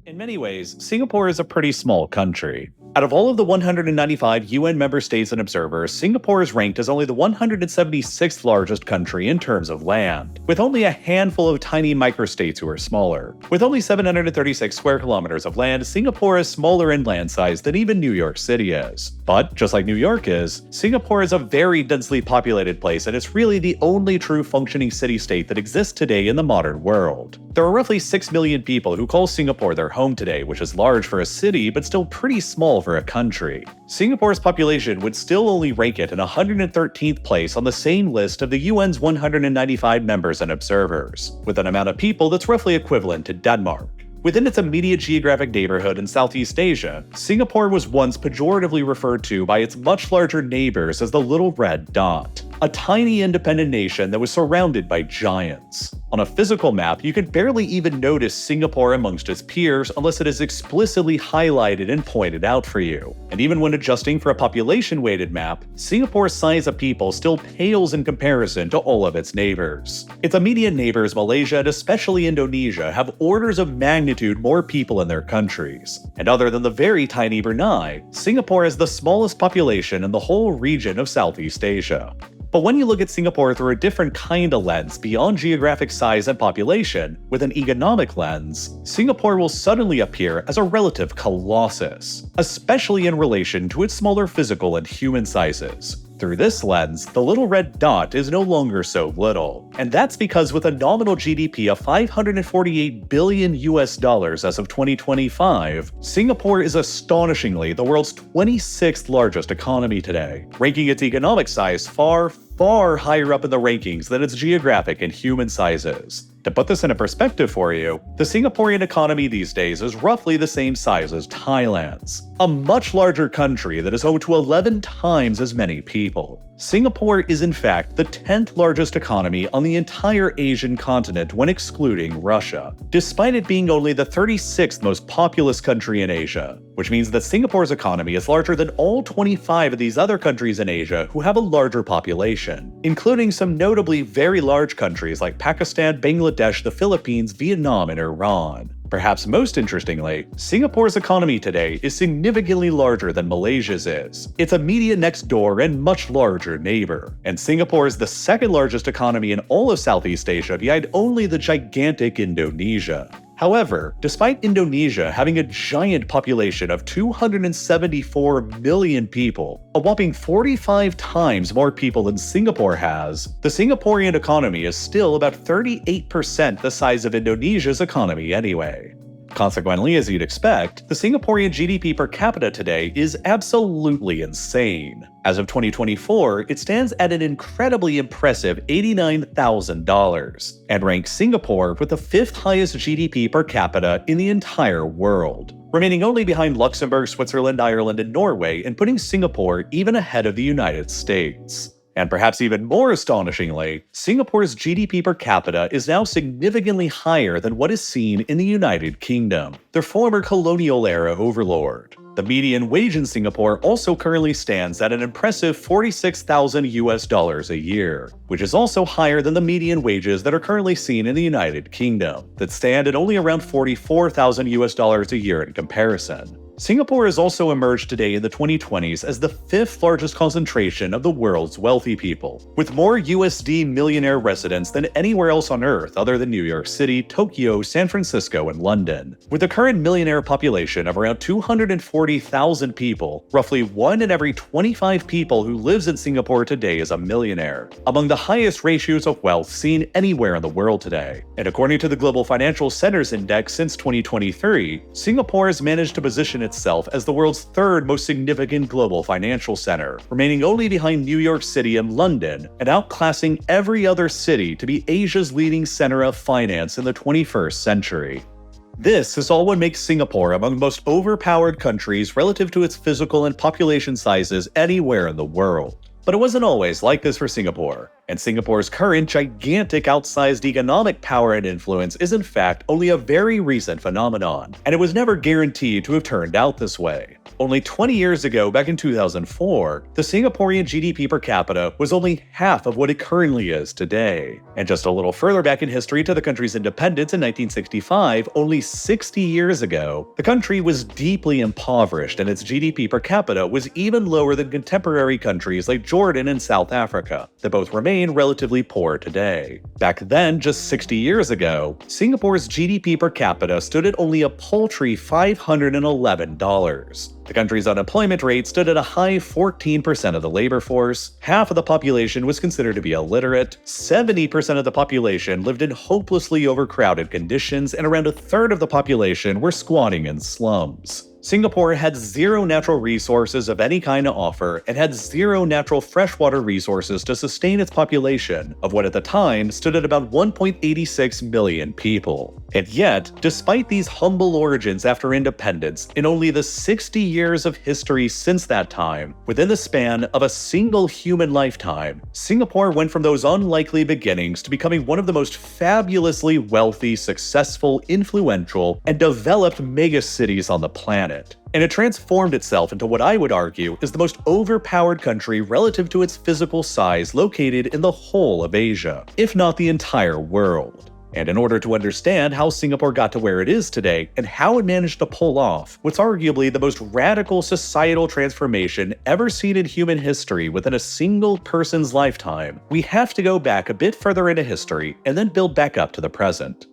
In many ways, Singapore is a pretty small country. Out of all of the 195 UN member states and observers, Singapore is ranked as only the 176th largest country in terms of land, with only a handful of tiny microstates who are smaller. With only 736 square kilometers of land, Singapore is smaller in land size than even New York City is. But, just like New York is, Singapore is a very densely populated place, and it's really the only true functioning city-state that exists today in the modern world. There are roughly 6 million people who call Singapore their home today, which is large for a city, but still pretty small for a country. Singapore's population would still only rank it in 113th place on the same list of the UN's 195 members and observers, with an amount of people that's roughly equivalent to Denmark. Within its immediate geographic neighborhood in Southeast Asia, Singapore was once pejoratively referred to by its much larger neighbors as the Little Red Dot, a tiny independent nation that was surrounded by giants. On a physical map, you can barely even notice Singapore amongst its peers unless it is explicitly highlighted and pointed out for you. And even when adjusting for a population-weighted map, Singapore's size of people still pales in comparison to all of its neighbors. Its immediate neighbors, Malaysia and especially Indonesia, have orders of magnitude more people in their countries. And other than the very tiny Brunei, Singapore has the smallest population in the whole region of Southeast Asia. But when you look at Singapore through a different kind of lens beyond geographic size and population, with an economic lens, Singapore will suddenly appear as a relative colossus, especially in relation to its smaller physical and human sizes. Through this lens, the Little Red Dot is no longer so little. And that's because with a nominal GDP of $548 billion as of 2025, Singapore is astonishingly the world's 26th largest economy today, ranking its economic size far higher up in the rankings than its geographic and human sizes. To put this into perspective for you, the Singaporean economy these days is roughly the same size as Thailand's, a much larger country that is home to 11 times as many people. Singapore is in fact the 10th largest economy on the entire Asian continent when excluding Russia, despite it being only the 36th most populous country in Asia, which means that Singapore's economy is larger than all 25 of these other countries in Asia who have a larger population, including some notably very large countries like Pakistan, Bangladesh, the Philippines, Vietnam, and Iran. Perhaps most interestingly, Singapore's economy today is significantly larger than Malaysia's is, its immediate next door and much larger neighbor. And Singapore is the second largest economy in all of Southeast Asia behind only the gigantic Indonesia. However, despite Indonesia having a giant population of 274 million people, a whopping 45 times more people than Singapore has, the Singaporean economy is still about 38% the size of Indonesia's economy anyway. Consequently, as you'd expect, the Singaporean GDP per capita today is absolutely insane. As of 2024, it stands at an incredibly impressive $89,000, and ranks Singapore with the 5th highest GDP per capita in the entire world, remaining only behind Luxembourg, Switzerland, Ireland, and Norway, and putting Singapore even ahead of the United States. And perhaps even more astonishingly, Singapore's GDP per capita is now significantly higher than what is seen in the United Kingdom, their former colonial-era overlord. The median wage in Singapore also currently stands at an impressive $46,000 a year, which is also higher than the median wages that are currently seen in the United Kingdom, that stand at only around $44,000 a year in comparison. Singapore has also emerged today in the 2020s as the 5th largest concentration of the world's wealthy people, with more USD millionaire residents than anywhere else on Earth other than New York City, Tokyo, San Francisco, and London. With a current millionaire population of around 240,000 people, roughly 1 in every 25 people who lives in Singapore today is a millionaire, among the highest ratios of wealth seen anywhere in the world today. And according to the Global Financial Centers Index since 2023, Singapore has managed to position itself as the world's 3rd most significant global financial center, remaining only behind New York City and London, and outclassing every other city to be Asia's leading center of finance in the 21st century. This is all what makes Singapore among the most overpowered countries relative to its physical and population sizes anywhere in the world. But it wasn't always like this for Singapore. And Singapore's current gigantic outsized economic power and influence is in fact only a very recent phenomenon, and it was never guaranteed to have turned out this way. Only 20 years ago, back in 2004, the Singaporean GDP per capita was only half of what it currently is today. And just a little further back in history to the country's independence in 1965, only 60 years ago, the country was deeply impoverished and its GDP per capita was even lower than contemporary countries like Jordan and South Africa, that both remain relatively poor today. Back then, just 60 years ago, Singapore's GDP per capita stood at only a paltry $511. The country's unemployment rate stood at a high 14% of the labor force, half of the population was considered to be illiterate, 70% of the population lived in hopelessly overcrowded conditions, and around a third of the population were squatting in slums. Singapore had zero natural resources of any kind to offer and had zero natural freshwater resources to sustain its population of what at the time stood at about 1.86 million people. And yet, despite these humble origins after independence, in only the 60 years of history since that time, within the span of a single human lifetime, Singapore went from those unlikely beginnings to becoming one of the most fabulously wealthy, successful, influential, and developed megacities on the planet. And it transformed itself into what I would argue is the most overpowered country relative to its physical size located in the whole of Asia, if not the entire world. And in order to understand how Singapore got to where it is today, and how it managed to pull off what's arguably the most radical societal transformation ever seen in human history within a single person's lifetime, we have to go back a bit further into history and then build back up to the present.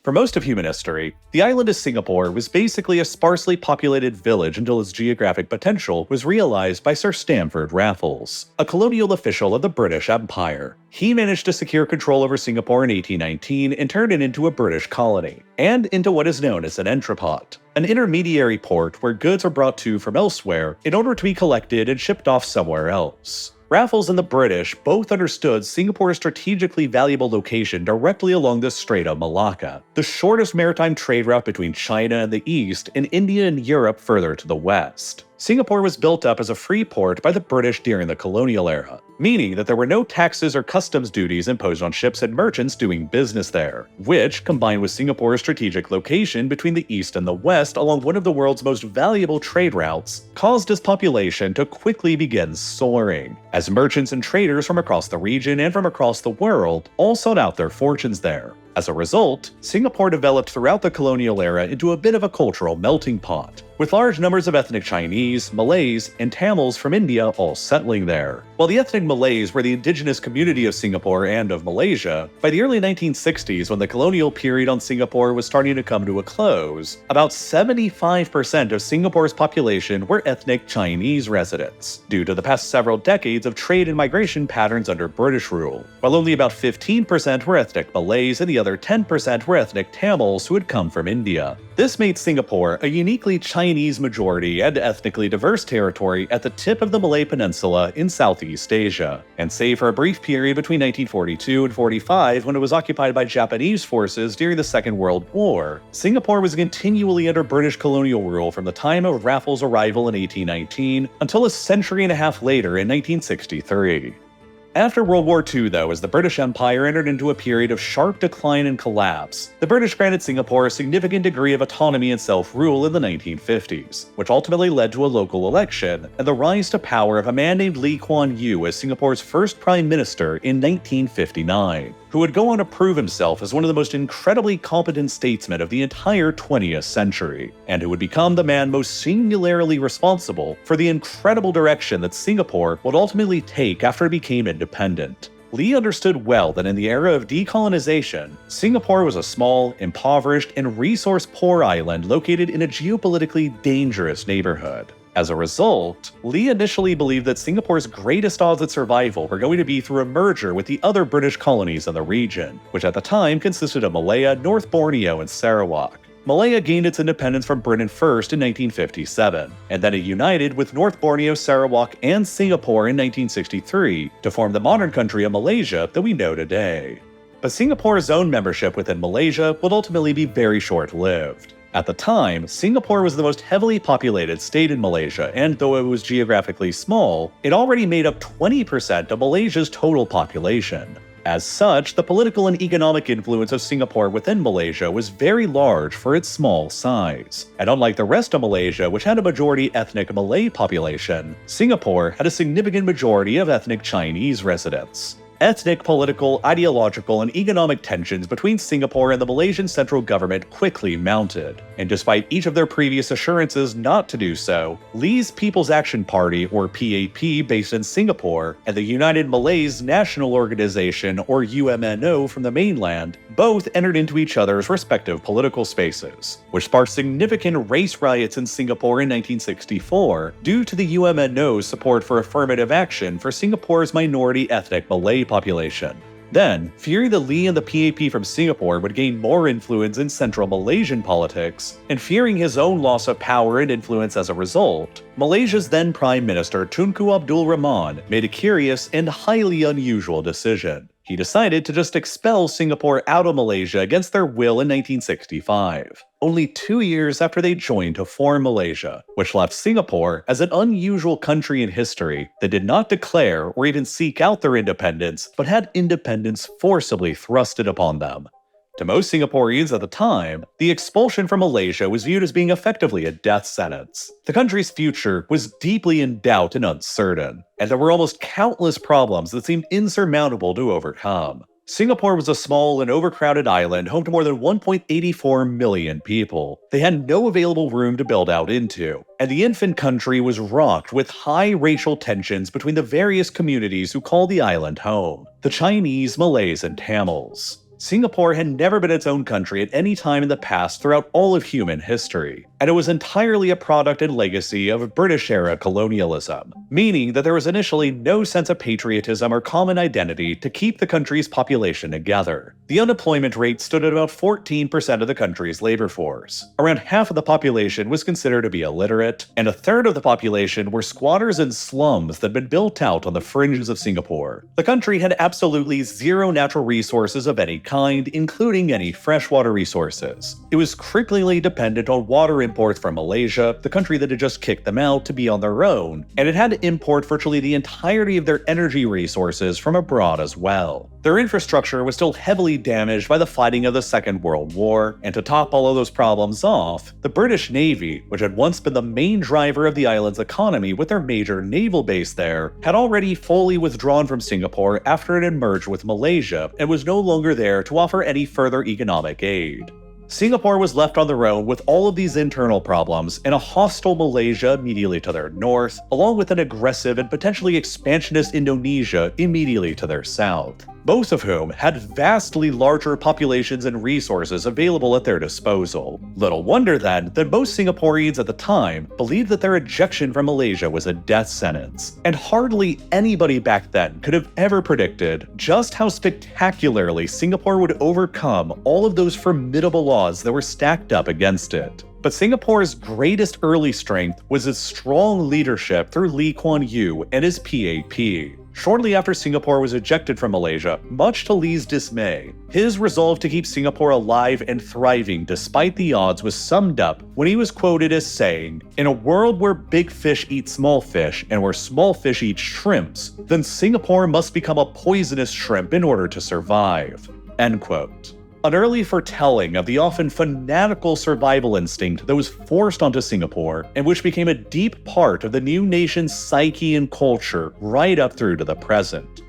For most of human history, the island of Singapore was basically a sparsely populated village until its geographic potential was realized by Sir Stamford Raffles, a colonial official of the British Empire. He managed to secure control over Singapore in 1819 and turned it into a British colony, and into what is known as an entrepot, an intermediary port where goods are brought to from elsewhere in order to be collected and shipped off somewhere else. Raffles and the British both understood Singapore's strategically valuable location directly along the Strait of Malacca, the shortest maritime trade route between China and the east and India and Europe further to the west. Singapore was built up as a free port by the British during the colonial era, meaning that there were no taxes or customs duties imposed on ships and merchants doing business there, which, combined with Singapore's strategic location between the east and the west along one of the world's most valuable trade routes, caused its population to quickly begin soaring, as merchants and traders from across the region and from across the world all sought out their fortunes there. As a result, Singapore developed throughout the colonial era into a bit of a cultural melting pot, with large numbers of ethnic Chinese, Malays, and Tamils from India all settling there. While the ethnic Malays were the indigenous community of Singapore and of Malaysia, by the early 1960s, when the colonial period on Singapore was starting to come to a close, about 75% of Singapore's population were ethnic Chinese residents, due to the past several decades of trade and migration patterns under British rule, while only about 15% were ethnic Malays and the other 10% were ethnic Tamils who had come from India. This made Singapore a uniquely Chinese majority and ethnically diverse territory at the tip of the Malay Peninsula in Southeast Asia. And save for a brief period between 1942 and 45 when it was occupied by Japanese forces during the Second World War, Singapore was continually under British colonial rule from the time of Raffles' arrival in 1819 until a century and a half later in 1963. After World War II, though, as the British Empire entered into a period of sharp decline and collapse, the British granted Singapore a significant degree of autonomy and self-rule in the 1950s, which ultimately led to a local election and the rise to power of a man named Lee Kuan Yew as Singapore's first Prime Minister in 1959, who would go on to prove himself as one of the most incredibly competent statesmen of the entire 20th century, and who would become the man most singularly responsible for the incredible direction that Singapore would ultimately take after it became independent. Lee understood well that in the era of decolonization, Singapore was a small, impoverished, and resource-poor island located in a geopolitically dangerous neighborhood. As a result, Lee initially believed that Singapore's greatest odds at survival were going to be through a merger with the other British colonies in the region, which at the time consisted of Malaya, North Borneo, and Sarawak. Malaya gained its independence from Britain first in 1957, and then it united with North Borneo, Sarawak, and Singapore in 1963 to form the modern country of Malaysia that we know today. But Singapore's own membership within Malaysia would ultimately be very short-lived. At the time, Singapore was the most heavily populated state in Malaysia, and though it was geographically small, it already made up 20% of Malaysia's total population. As such, the political and economic influence of Singapore within Malaysia was very large for its small size. And unlike the rest of Malaysia, which had a majority ethnic Malay population, Singapore had a significant majority of ethnic Chinese residents. Ethnic, political, ideological, and economic tensions between Singapore and the Malaysian central government quickly mounted. And despite each of their previous assurances not to do so, Lee's People's Action Party, or PAP, based in Singapore, and the United Malays National Organization, or UMNO, from the mainland, both entered into each other's respective political spaces, which sparked significant race riots in Singapore in 1964 due to the UMNO's support for affirmative action for Singapore's minority ethnic Malay population. Then, fearing that Lee and the PAP from Singapore would gain more influence in central Malaysian politics, and fearing his own loss of power and influence as a result, Malaysia's then Prime Minister Tunku Abdul Rahman made a curious and highly unusual decision. He decided to just expel Singapore out of Malaysia against their will in 1965, only 2 years after they joined to form Malaysia, which left Singapore as an unusual country in history that did not declare or even seek out their independence, but had independence forcibly thrusted upon them. To most Singaporeans at the time, the expulsion from Malaysia was viewed as being effectively a death sentence. The country's future was deeply in doubt and uncertain, and there were almost countless problems that seemed insurmountable to overcome. Singapore was a small and overcrowded island home to more than 1.84 million people. They had no available room to build out into, and the infant country was rocked with high racial tensions between the various communities who call the island home: the Chinese, Malays, and Tamils. Singapore had never been its own country at any time in the past throughout all of human history, and it was entirely a product and legacy of British-era colonialism, meaning that there was initially no sense of patriotism or common identity to keep the country's population together. The unemployment rate stood at about 14% of the country's labor force. Around half of the population was considered to be illiterate, and a third of the population were squatters in slums that had been built out on the fringes of Singapore. The country had absolutely zero natural resources of any kind, including any freshwater resources. It was cripplingly dependent on water imports from Malaysia, the country that had just kicked them out, to be on their own, and it had to import virtually the entirety of their energy resources from abroad as well. Their infrastructure was still heavily damaged by the fighting of the Second World War, and to top all of those problems off, the British Navy, which had once been the main driver of the island's economy with their major naval base there, had already fully withdrawn from Singapore after it had merged with Malaysia and was no longer there to offer any further economic aid. Singapore was left on their own with all of these internal problems and a hostile Malaysia immediately to their north, along with an aggressive and potentially expansionist Indonesia immediately to their south, both of whom had vastly larger populations and resources available at their disposal. Little wonder then that most Singaporeans at the time believed that their ejection from Malaysia was a death sentence, and hardly anybody back then could have ever predicted just how spectacularly Singapore would overcome all of those formidable odds that were stacked up against it. But Singapore's greatest early strength was its strong leadership through Lee Kuan Yew and his PAP. Shortly after Singapore was ejected from Malaysia, much to Lee's dismay, his resolve to keep Singapore alive and thriving despite the odds was summed up when he was quoted as saying, "In a world where big fish eat small fish and where small fish eat shrimps, then Singapore must become a poisonous shrimp in order to survive." End quote. An early foretelling of the often fanatical survival instinct that was forced onto Singapore, and which became a deep part of the new nation's psyche and culture right up through to the present.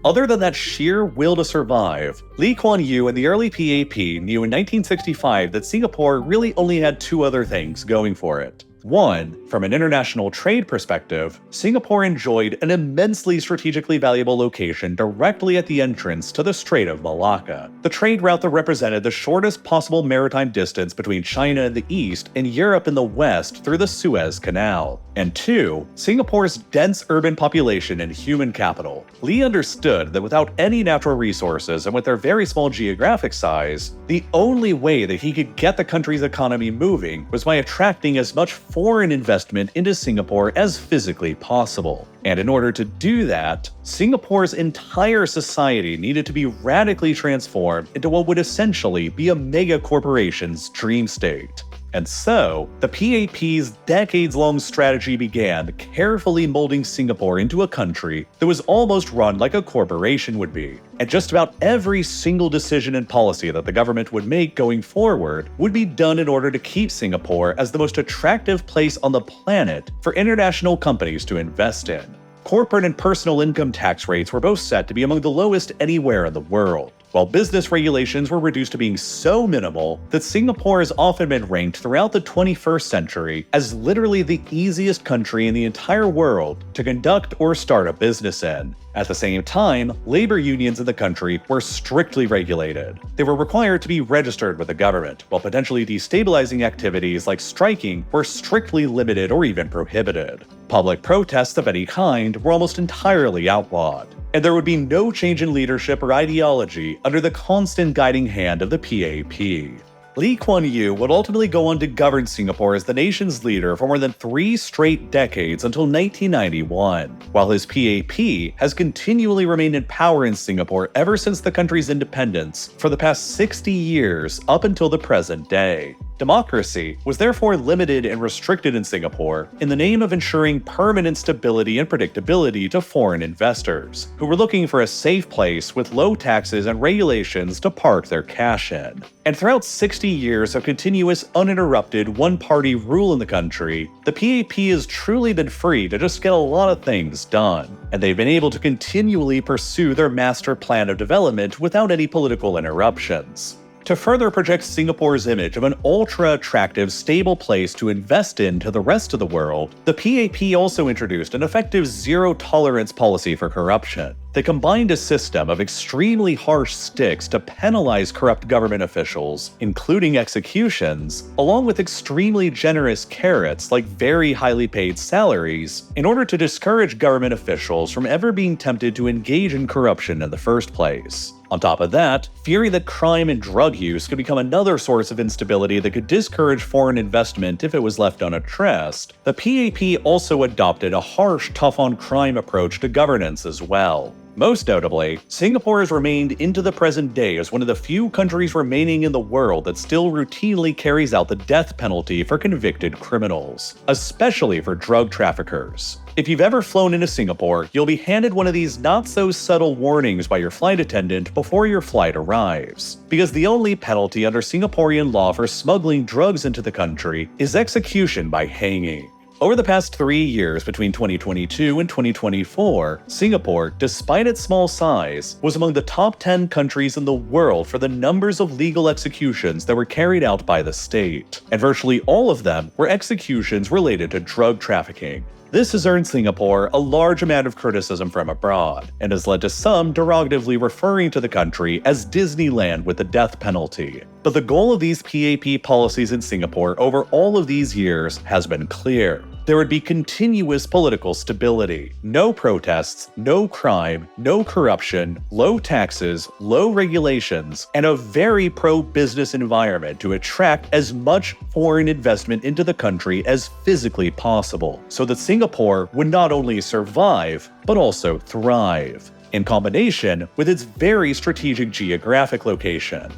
Other than that sheer will to survive, Lee Kuan Yew and the early PAP knew in 1965 that Singapore really only had two other things going for it. One, from an international trade perspective, Singapore enjoyed an immensely strategically valuable location directly at the entrance to the Strait of Malacca, the trade route that represented the shortest possible maritime distance between China in the east and Europe in the west through the Suez Canal. And two, Singapore's dense urban population and human capital. Lee understood that without any natural resources and with their very small geographic size, the only way that he could get the country's economy moving was by attracting as much foreign investment into Singapore as physically possible. And in order to do that, Singapore's entire society needed to be radically transformed into what would essentially be a mega corporation's dream state. And so, the PAP's decades-long strategy began carefully molding Singapore into a country that was almost run like a corporation would be. And just about every single decision and policy that the government would make going forward would be done in order to keep Singapore as the most attractive place on the planet for international companies to invest in. Corporate and personal income tax rates were both set to be among the lowest anywhere in the world, while business regulations were reduced to being so minimal that Singapore has often been ranked throughout the 21st century as literally the easiest country in the entire world to conduct or start a business in. At the same time, labor unions in the country were strictly regulated. They were required to be registered with the government, while potentially destabilizing activities like striking were strictly limited or even prohibited. Public protests of any kind were almost entirely outlawed, and there would be no change in leadership or ideology under the constant guiding hand of the PAP. Lee Kuan Yew would ultimately go on to govern Singapore as the nation's leader for more than 3 straight decades until 1991, while his PAP has continually remained in power in Singapore ever since the country's independence for the past 60 years up until the present day. Democracy was therefore limited and restricted in Singapore in the name of ensuring permanent stability and predictability to foreign investors, who were looking for a safe place with low taxes and regulations to park their cash in. And throughout 60 years of continuous, uninterrupted, one-party rule in the country, the PAP has truly been free to just get a lot of things done, and they've been able to continually pursue their master plan of development without any political interruptions. To further project Singapore's image of an ultra-attractive, stable place to invest in to the rest of the world, the PAP also introduced an effective zero-tolerance policy for corruption. They combined a system of extremely harsh sticks to penalize corrupt government officials, including executions, along with extremely generous carrots like very highly paid salaries, in order to discourage government officials from ever being tempted to engage in corruption in the first place. On top of that, fearing that crime and drug use could become another source of instability that could discourage foreign investment if it was left unaddressed, the PAP also adopted a harsh, tough-on-crime approach to governance as well. Most notably, Singapore has remained into the present day as one of the few countries remaining in the world that still routinely carries out the death penalty for convicted criminals, especially for drug traffickers. If you've ever flown into Singapore, you'll be handed one of these not-so-subtle warnings by your flight attendant before your flight arrives, because the only penalty under Singaporean law for smuggling drugs into the country is execution by hanging. Over the past 3 years between 2022 and 2024, Singapore, despite its small size, was among the top 10 countries in the world for the numbers of legal executions that were carried out by the state, and virtually all of them were executions related to drug trafficking. This has earned Singapore a large amount of criticism from abroad, and has led to some derogatively referring to the country as Disneyland with the death penalty. But the goal of these PAP policies in Singapore over all of these years has been clear. There would be continuous political stability, no protests, no crime, no corruption, low taxes, low regulations, and a very pro-business environment to attract as much foreign investment into the country as physically possible, so that Singapore would not only survive, but also thrive, in combination with its very strategic geographic location.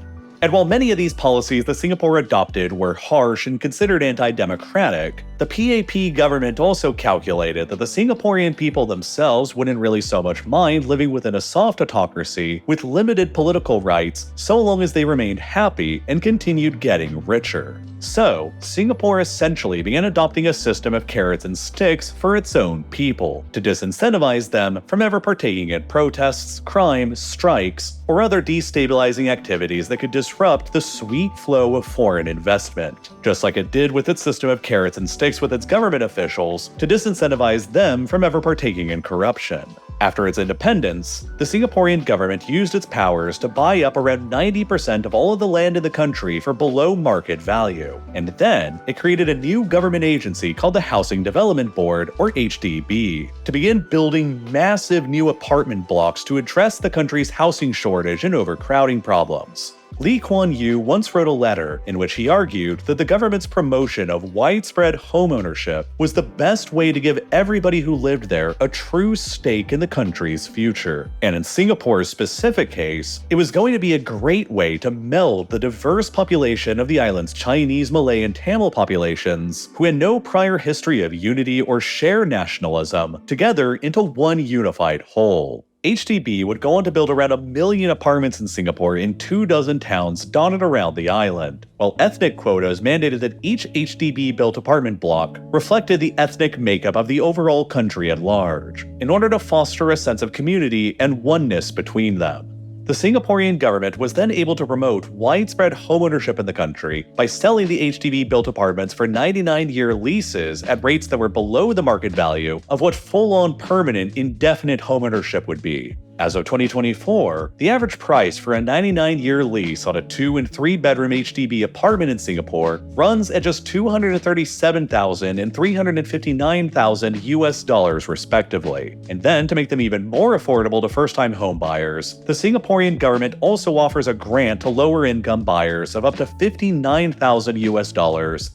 And while many of these policies that Singapore adopted were harsh and considered anti-democratic, the PAP government also calculated that the Singaporean people themselves wouldn't really so much mind living within a soft autocracy with limited political rights so long as they remained happy and continued getting richer. So, Singapore essentially began adopting a system of carrots and sticks for its own people, to disincentivize them from ever partaking in protests, crime, strikes, or other destabilizing activities that could disrupt the sweet flow of foreign investment, just like it did with its system of carrots and sticks with its government officials to disincentivize them from ever partaking in corruption. After its independence, the Singaporean government used its powers to buy up around 90% of all of the land in the country for below market value, and then it created a new government agency called the Housing Development Board, or HDB, to begin building massive new apartment blocks to address the country's housing shortage and overcrowding problems. Lee Kuan Yew once wrote a letter in which he argued that the government's promotion of widespread homeownership was the best way to give everybody who lived there a true stake in the country's future. And in Singapore's specific case, it was going to be a great way to meld the diverse population of the island's Chinese, Malay, and Tamil populations, who had no prior history of unity or shared nationalism, together into one unified whole. HDB would go on to build around 1 million apartments in Singapore in 24 towns dotted around the island, while ethnic quotas mandated that each HDB-built apartment block reflected the ethnic makeup of the overall country at large, in order to foster a sense of community and oneness between them. The Singaporean government was then able to promote widespread homeownership in the country by selling the HDB-built apartments for 99-year leases at rates that were below the market value of what full-on permanent indefinite homeownership would be. As of 2024, the average price for a 99-year lease on a 2- and 3-bedroom HDB apartment in Singapore runs at just $237,000 and $359,000 US respectively. And then, to make them even more affordable to first-time homebuyers, the Singaporean government also offers a grant to lower-income buyers of up to $59,000 US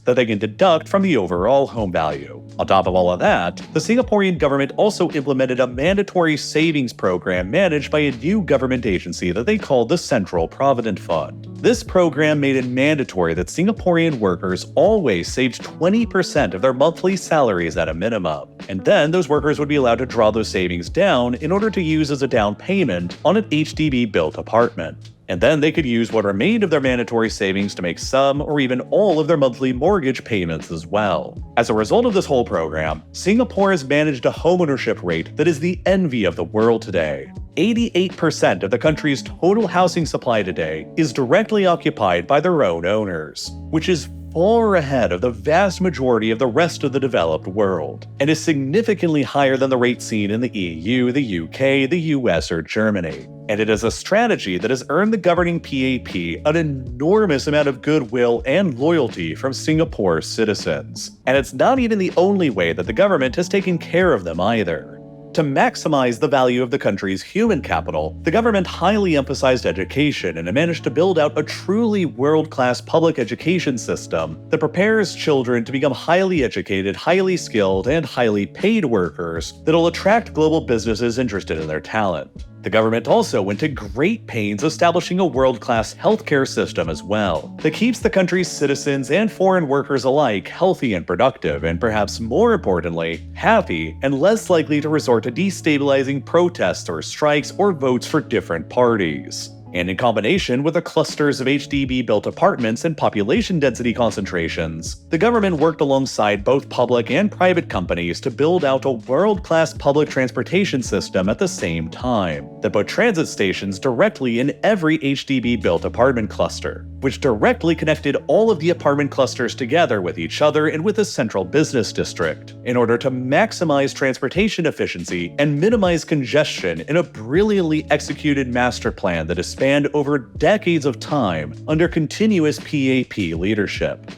that they can deduct from the overall home value. On top of all of that, the Singaporean government also implemented a mandatory savings program managed by a new government agency that they called the Central Provident Fund. This program made it mandatory that Singaporean workers always saved 20% of their monthly salaries at a minimum, and then those workers would be allowed to draw those savings down in order to use as a down payment on an HDB-built apartment. And then they could use what remained of their mandatory savings to make some or even all of their monthly mortgage payments as well. As a result of this whole program, Singapore has managed a homeownership rate that is the envy of the world today. 88% of the country's total housing supply today is directly occupied by their own owners, which is far ahead of the vast majority of the rest of the developed world, and is significantly higher than the rate seen in the EU, the UK, the US, or Germany. And it is a strategy that has earned the governing PAP an enormous amount of goodwill and loyalty from Singapore's citizens. And it's not even the only way that the government has taken care of them either. To maximize the value of the country's human capital, the government highly emphasized education and managed to build out a truly world-class public education system that prepares children to become highly educated, highly skilled, and highly paid workers that'll attract global businesses interested in their talent. The government also went to great pains establishing a world-class healthcare system as well, that keeps the country's citizens and foreign workers alike healthy and productive, and perhaps more importantly, happy and less likely to resort to destabilizing protests or strikes or votes for different parties. And in combination with the clusters of HDB-built apartments and population density concentrations, the government worked alongside both public and private companies to build out a world-class public transportation system at the same time, that put transit stations directly in every HDB-built apartment cluster, which directly connected all of the apartment clusters together with each other and with a central business district, in order to maximize transportation efficiency and minimize congestion in a brilliantly executed master plan that is spanned over decades of time under continuous PAP leadership.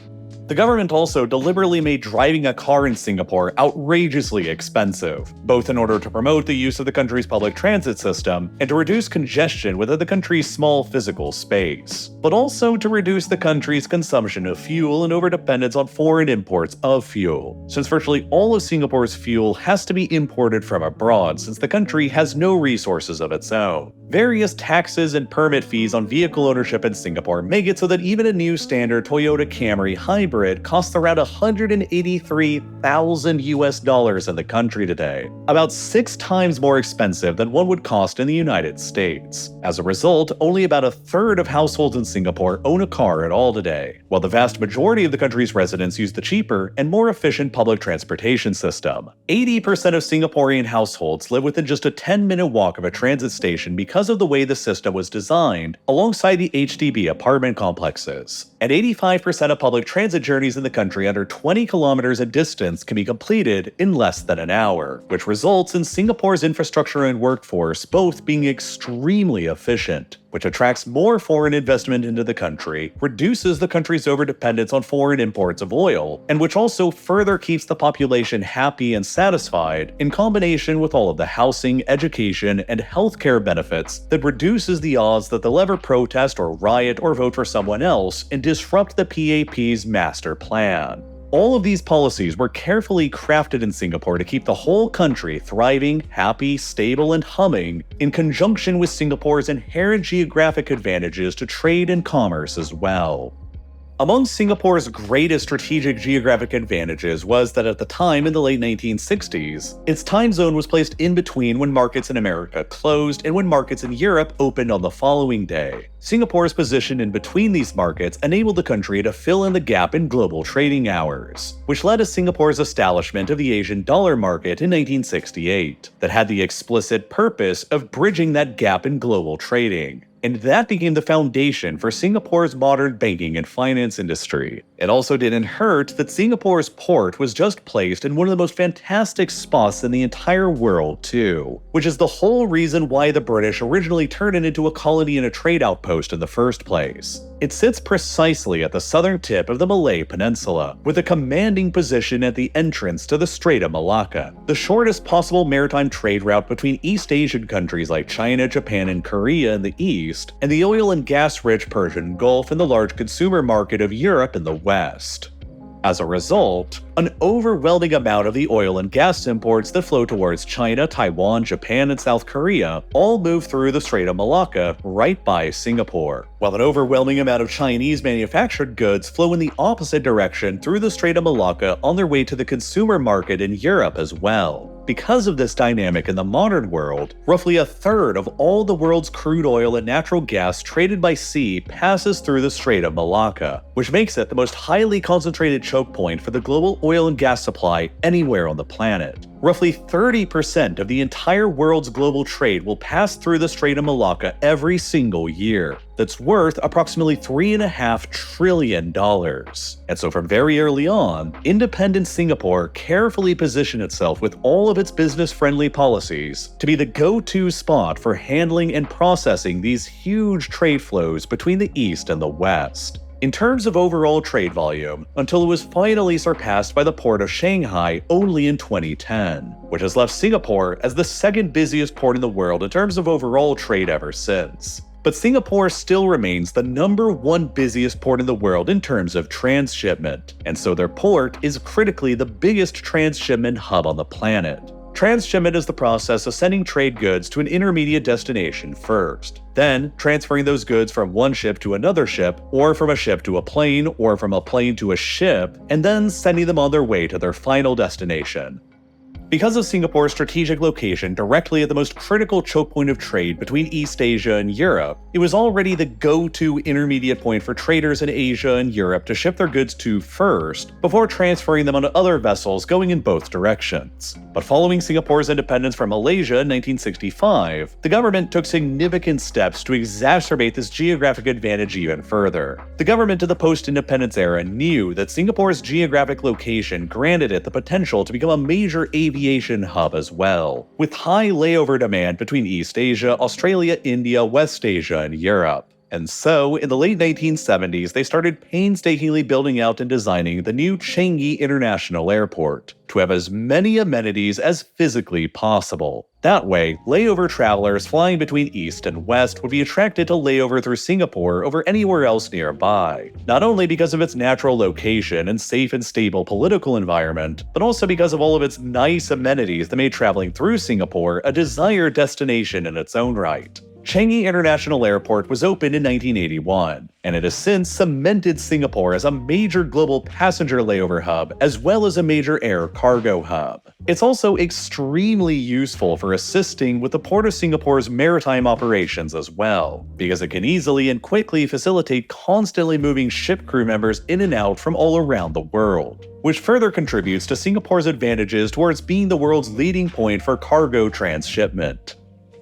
The government also deliberately made driving a car in Singapore outrageously expensive, both in order to promote the use of the country's public transit system and to reduce congestion within the country's small physical space, but also to reduce the country's consumption of fuel and overdependence on foreign imports of fuel, since virtually all of Singapore's fuel has to be imported from abroad since the country has no resources of its own. Various taxes and permit fees on vehicle ownership in Singapore make it so that even a new standard Toyota Camry hybrid costs around $183,000 US in the country today, about 6 times more expensive than one would cost in the United States. As a result, only about a third of households in Singapore own a car at all today, while the vast majority of the country's residents use the cheaper and more efficient public transportation system. 80% of Singaporean households live within just a 10-minute walk of a transit station because of the way the system was designed, alongside the HDB apartment complexes. And 85% of public transit journeys in the country under 20 kilometers in distance can be completed in less than an hour, which results in Singapore's infrastructure and workforce both being extremely efficient. which attracts more foreign investment into the country, reduces the country's overdependence on foreign imports of oil, and which also further keeps the population happy and satisfied in combination with all of the housing, education, and healthcare benefits that reduces the odds that they'll ever protest or riot or vote for someone else and disrupt the PAP's master plan. All of these policies were carefully crafted in Singapore to keep the whole country thriving, happy, stable, and humming, in conjunction with Singapore's inherent geographic advantages to trade and commerce as well. Among Singapore's greatest strategic geographic advantages was that at the time in the late 1960s, its time zone was placed in between when markets in America closed and when markets in Europe opened on the following day. Singapore's position in between these markets enabled the country to fill in the gap in global trading hours, which led to Singapore's establishment of the Asian dollar market in 1968, that had the explicit purpose of bridging that gap in global trading. And that became the foundation for Singapore's modern banking and finance industry. It also didn't hurt that Singapore's port was just placed in one of the most fantastic spots in the entire world too, which is the whole reason why the British originally turned it into a colony and a trade outpost in the first place. It sits precisely at the southern tip of the Malay Peninsula, with a commanding position at the entrance to the Strait of Malacca, the shortest possible maritime trade route between East Asian countries like China, Japan, and Korea in the east, and the oil and gas-rich Persian Gulf and the large consumer market of Europe in the west. As a result, an overwhelming amount of the oil and gas imports that flow towards China, Taiwan, Japan, and South Korea all move through the Strait of Malacca right by Singapore, while an overwhelming amount of Chinese manufactured goods flow in the opposite direction through the Strait of Malacca on their way to the consumer market in Europe as well. Because of this dynamic in the modern world, roughly a third of all the world's crude oil and natural gas traded by sea passes through the Strait of Malacca, which makes it the most highly concentrated choke point for the global oil and gas supply anywhere on the planet. Roughly 30% of the entire world's global trade will pass through the Strait of Malacca every single year. That's worth approximately $3.5 trillion. And so from very early on, independent Singapore carefully positioned itself with all of its business-friendly policies to be the go-to spot for handling and processing these huge trade flows between the East and the West. In terms of overall trade volume, until it was finally surpassed by the port of Shanghai only in 2010, which has left Singapore as the second busiest port in the world in terms of overall trade ever since. But Singapore still remains the #1 busiest port in the world in terms of transshipment, and so their port is critically the biggest transshipment hub on the planet. Transshipment is the process of sending trade goods to an intermediate destination first, then transferring those goods from one ship to another ship, or from a ship to a plane, or from a plane to a ship, and then sending them on their way to their final destination. Because of Singapore's strategic location directly at the most critical choke point of trade between East Asia and Europe, it was already the go-to intermediate point for traders in Asia and Europe to ship their goods to first, before transferring them onto other vessels going in both directions. But following Singapore's independence from Malaysia in 1965, the government took significant steps to exacerbate this geographic advantage even further. The government of the post-independence era knew that Singapore's geographic location granted it the potential to become a major aviation hub as well, with high layover demand between East Asia, Australia, India, West Asia, and Europe. And so, in the late 1970s, they started painstakingly building out and designing the new Changi International Airport to have as many amenities as physically possible. That way, layover travelers flying between East and West would be attracted to layover through Singapore over anywhere else nearby, not only because of its natural location and safe and stable political environment, but also because of all of its nice amenities that made traveling through Singapore a desired destination in its own right. Changi International Airport was opened in 1981, and it has since cemented Singapore as a major global passenger layover hub as well as a major air cargo hub. It's also extremely useful for assisting with the Port of Singapore's maritime operations as well, because it can easily and quickly facilitate constantly moving ship crew members in and out from all around the world, which further contributes to Singapore's advantages towards being the world's leading point for cargo transshipment.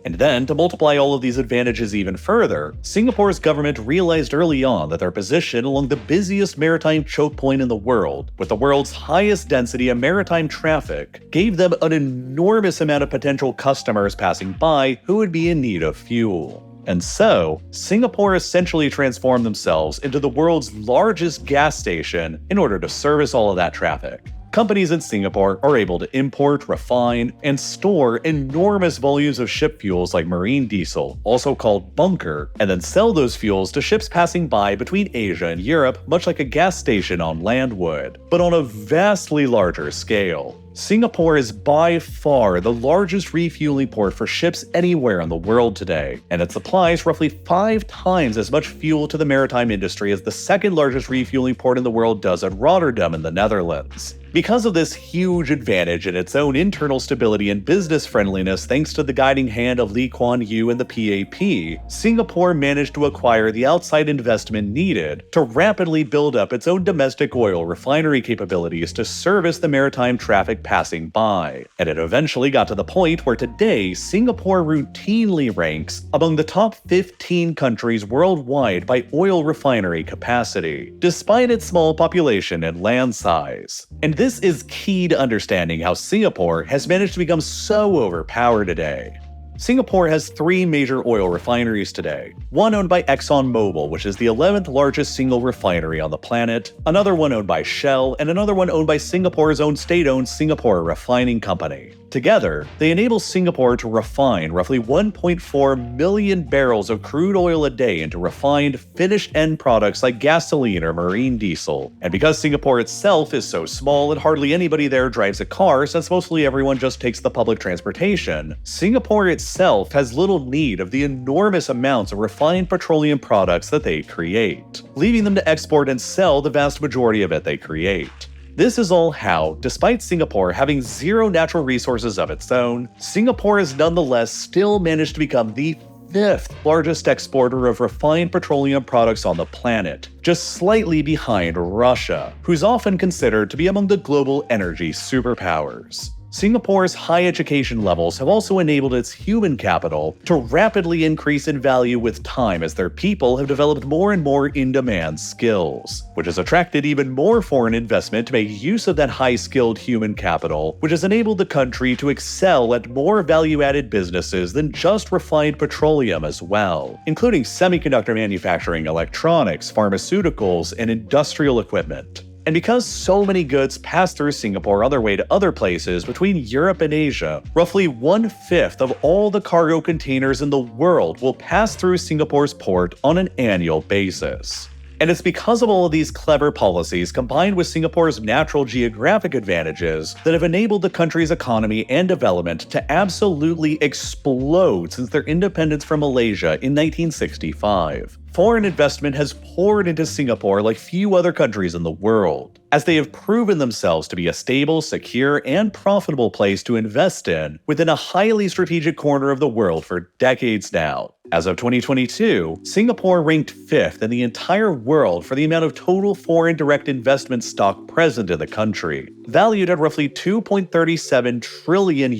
And then, to multiply all of these advantages even further, Singapore's government realized early on that their position along the busiest maritime choke point in the world, with the world's highest density of maritime traffic, gave them an enormous amount of potential customers passing by who would be in need of fuel. And so, Singapore essentially transformed themselves into the world's largest gas station in order to service all of that traffic. Companies in Singapore are able to import, refine, and store enormous volumes of ship fuels like marine diesel, also called bunker, and then sell those fuels to ships passing by between Asia and Europe, much like a gas station on land would, but on a vastly larger scale. Singapore is by far the largest refueling port for ships anywhere in the world today, and it supplies roughly 5 times as much fuel to the maritime industry as the second largest refueling port in the world does at Rotterdam in the Netherlands. Because of this huge advantage and its own internal stability and business friendliness thanks to the guiding hand of Lee Kuan Yew and the PAP, Singapore managed to acquire the outside investment needed to rapidly build up its own domestic oil refinery capabilities to service the maritime traffic passing by. And it eventually got to the point where today Singapore routinely ranks among the top 15 countries worldwide by oil refinery capacity, despite its small population and land size. And this is key to understanding how Singapore has managed to become so overpowered today. Singapore has 3 major oil refineries today. One owned by ExxonMobil, which is the 11th largest single refinery on the planet, another one owned by Shell, and another one owned by Singapore's own state-owned Singapore Refining Company. Together, they enable Singapore to refine roughly 1.4 million barrels of crude oil a day into refined, finished end products like gasoline or marine diesel. And because Singapore itself is so small and hardly anybody there drives a car since mostly everyone just takes the public transportation, Singapore itself has little need of the enormous amounts of refined petroleum products that they create, leaving them to export and sell the vast majority of it they create. This is all how, despite Singapore having zero natural resources of its own, Singapore has nonetheless still managed to become the 5th largest exporter of refined petroleum products on the planet, just slightly behind Russia, who's often considered to be among the global energy superpowers. Singapore's high education levels have also enabled its human capital to rapidly increase in value with time as their people have developed more and more in-demand skills, which has attracted even more foreign investment to make use of that high-skilled human capital, which has enabled the country to excel at more value-added businesses than just refined petroleum as well, including semiconductor manufacturing, electronics, pharmaceuticals, and industrial equipment. And because so many goods pass through Singapore on their way to other places between Europe and Asia, roughly 1/5 of all the cargo containers in the world will pass through Singapore's port on an annual basis. And it's because of all of these clever policies combined with Singapore's natural geographic advantages that have enabled the country's economy and development to absolutely explode since their independence from Malaysia in 1965. Foreign investment has poured into Singapore like few other countries in the world, as they have proven themselves to be a stable, secure, and profitable place to invest in within a highly strategic corner of the world for decades now. As of 2022, Singapore ranked 5th in the entire world for the amount of total foreign direct investment stock present in the country, valued at roughly $2.37 trillion,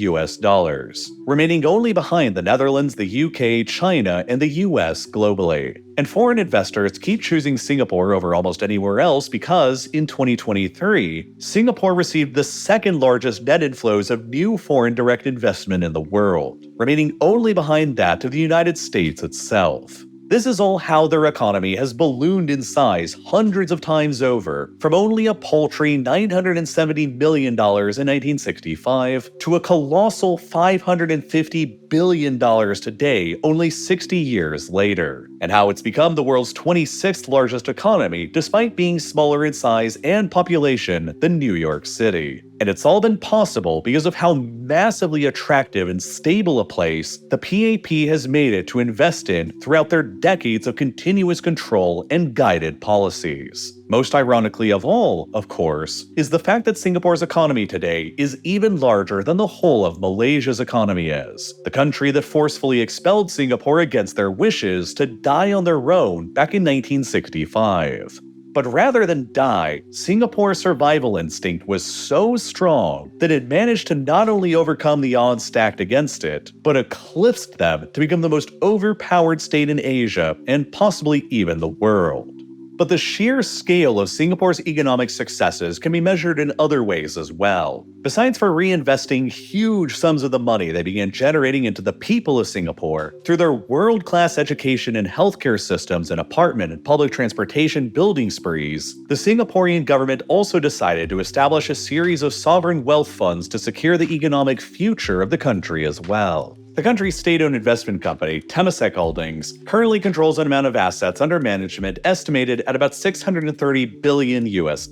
remaining only behind the Netherlands, the UK, China, and the US globally. And foreign investors keep choosing Singapore over almost anywhere else because, in 2023, Singapore received the second largest net inflows of new foreign direct investment in the world, remaining only behind that of the United States itself. This is all how their economy has ballooned in size hundreds of times over, from only a paltry $970 million in 1965 to a colossal $550 billion today, only 60 years later, and how it's become the world's 26th largest economy despite being smaller in size and population than New York City. And it's all been possible because of how massively attractive and stable a place the PAP has made it to invest in throughout their decades of continuous control and guided policies. Most ironically of all, of course, is the fact that Singapore's economy today is even larger than the whole of Malaysia's economy is, the country that forcefully expelled Singapore against their wishes to die on their own back in 1965. But rather than die, Singapore's survival instinct was so strong that it managed to not only overcome the odds stacked against it, but eclipsed them to become the most overpowered state in Asia and possibly even the world. But the sheer scale of Singapore's economic successes can be measured in other ways as well. Besides for reinvesting huge sums of the money they began generating into the people of Singapore through their world-class education and healthcare systems and apartment and public transportation building sprees, the Singaporean government also decided to establish a series of sovereign wealth funds to secure the economic future of the country as well. The country's state-owned investment company, Temasek Holdings, currently controls an amount of assets under management estimated at about $630 billion US.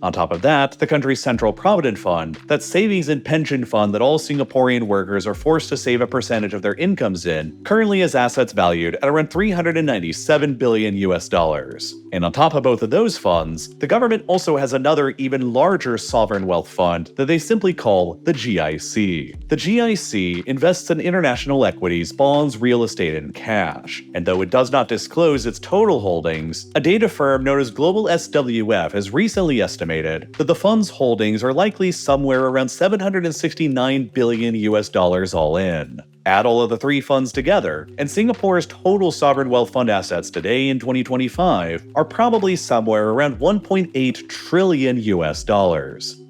On top of that, the country's Central Provident Fund, that savings and pension fund that all Singaporean workers are forced to save a percentage of their incomes in, currently has assets valued at around $397 billion US. And on top of both of those funds, the government also has another even larger sovereign wealth fund that they simply call the GIC. The GIC invests in international equities, bonds, real estate, and cash. And though it does not disclose its total holdings, a data firm known as Global SWF has recently estimated that the fund's holdings are likely somewhere around $769 billion US all in. Add all of the three funds together, and Singapore's total sovereign wealth fund assets today in 2025 are probably somewhere around $1.8 trillion US.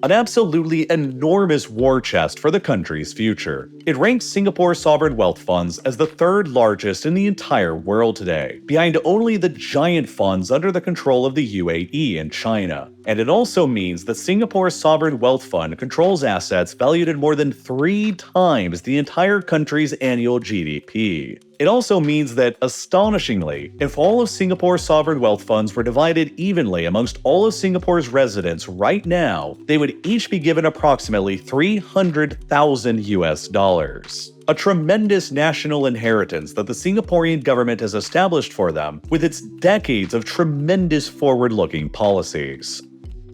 An absolutely enormous war chest for the country's future. It ranks Singapore's sovereign wealth funds as the third largest in the entire world today, behind only the giant funds under the control of the UAE and China. And it also means that Singapore's sovereign wealth fund controls assets valued at more than 3 times the entire country's annual GDP. It also means that, astonishingly, if all of Singapore's sovereign wealth funds were divided evenly amongst all of Singapore's residents right now, they would each be given approximately $300,000 US. A tremendous national inheritance that the Singaporean government has established for them with its decades of tremendous forward-looking policies.